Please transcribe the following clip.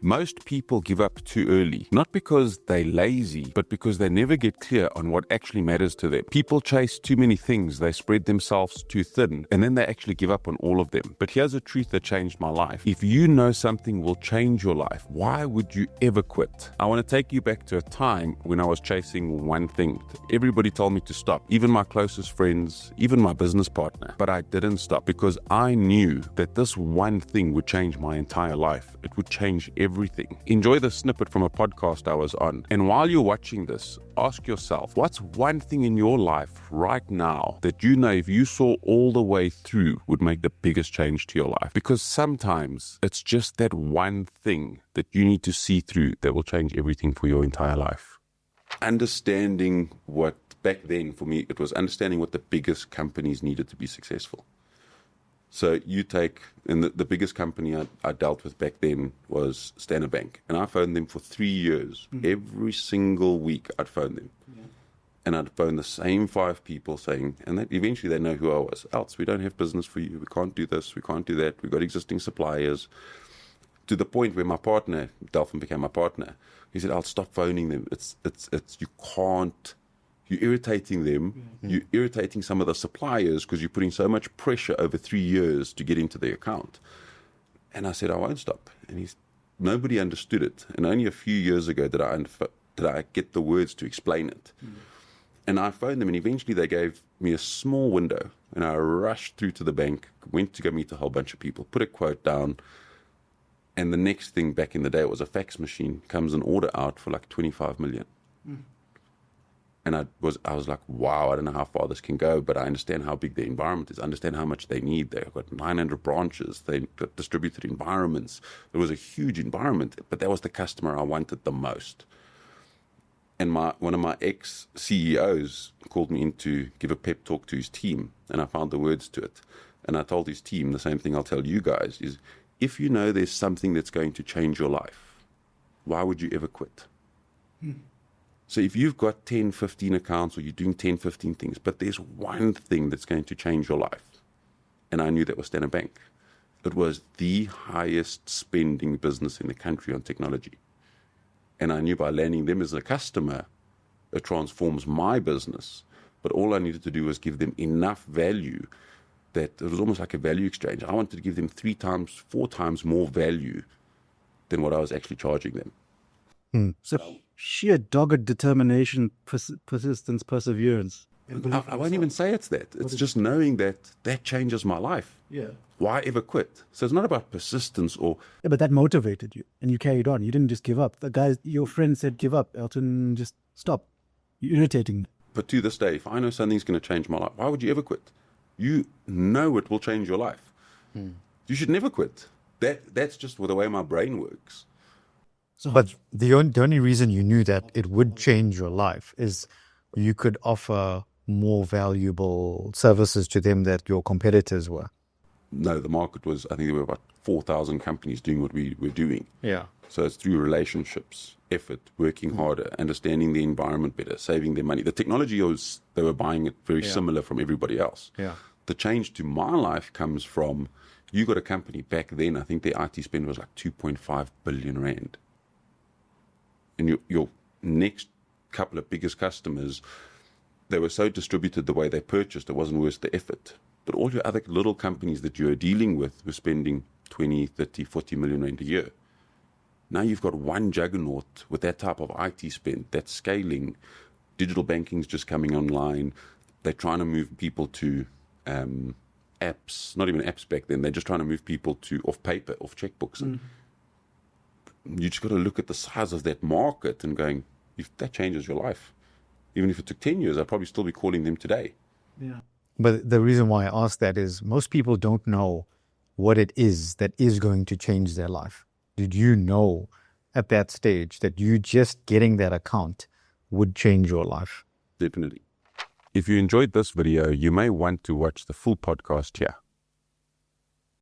Most people give up too early, not because they're lazy, but because they never get clear on what actually matters to them. People chase too many things, they spread themselves too thin, and then they actually give up on all of them. But here's a truth that changed my life. If you know something will change your life, why would you ever quit? I want to take you back to a time when I was chasing one thing. Everybody told me to stop, even my closest friends, even my business partner. But I didn't stop because I knew that this one thing would change my entire life. It would change everything. Enjoy the snippet from a podcast I was on. And while you're watching this, ask yourself, what's one thing in your life right now that you know if you saw all the way through would make the biggest change to your life? Because sometimes it's just that one thing that you need to see through that will change everything for your entire life. Understanding what, back then for me, it was understanding what the biggest companies needed to be successful. So you take, and the biggest company I dealt with back then was Standard Bank. And I phoned them for 3 years. Every single week I'd phone them. Yeah. And I'd phone the same 5 people saying, and eventually they know who I was. Else, we don't have business for you. We can't do this. We can't do that. We've got existing suppliers. To the point where my partner, Delphin became my partner. He said, I'll stop phoning them. It's you can't. You're irritating them. You're irritating some of the suppliers because you're putting so much pressure over 3 years to get into the account. And I said, I won't stop. And nobody understood it. And only a few years ago did I get the words to explain it. And I phoned them, and eventually they gave me a small window. And I rushed through to the bank, went to go meet a whole bunch of people, put a quote down. And the next thing back in the day, it was a fax machine, comes an order out for like 25 million. And I was like, wow, I don't know how far this can go, but I understand how big the environment is. I understand how much they need. They've got 900 branches. They've got distributed environments. It was a huge environment, but that was the customer I wanted the most. And one of my ex-CEOs called me in to give a pep talk to his team, and I found the words to it. And I told his team the same thing I'll tell you guys, is if you know there's something that's going to change your life, why would you ever quit? So if you've got 10, 15 accounts, or you're doing 10, 15 things, but there's one thing that's going to change your life. And I knew that was Standard Bank. It was the highest spending business in the country on technology. And I knew by landing them as a customer, it transforms my business. But all I needed to do was give them enough value that it was almost like a value exchange. I wanted to give them 3 times, 4 times more value than what I was actually charging them. So sheer dogged determination, persistence, perseverance. I won't even say it's that. It's just knowing that changes my life. Yeah. Why ever quit? So it's not about persistence or... Yeah, but that motivated you and you carried on. You didn't just give up. The guy, your friend said, give up. Elton, just stop. You're irritating. But to this day, if I know something's going to change my life, why would you ever quit? You know it will change your life. You should never quit. That's just the way my brain works. But the only reason you knew that it would change your life is you could offer more valuable services to them that your competitors were. No, the market was, I think there were about 4,000 companies doing what we were doing. Yeah. So it's through relationships, effort, working harder, understanding the environment better, saving their money. The technology they were buying it very similar from everybody else. Yeah. The change to my life comes from, you got a company back then, I think their IT spend was like 2.5 billion rand. And your next couple of biggest customers, they were so distributed the way they purchased, it wasn't worth the effort. But all your other little companies that you were dealing with were spending 20, 30, 40 million rand a year. Now you've got one juggernaut with that type of IT spend that's scaling. Digital banking's just coming online. They're trying to move people to apps, not even apps back then. They're just trying to move people to off paper, off checkbooks. You just got to look at the size of that market and going, if that changes your life, even if it took 10 years, I'd probably still be calling them today. Yeah. But the reason why I ask that is most people don't know what it is that is going to change their life. Did you know at that stage that you just getting that account would change your life? Definitely. If you enjoyed this video, you may want to watch the full podcast here.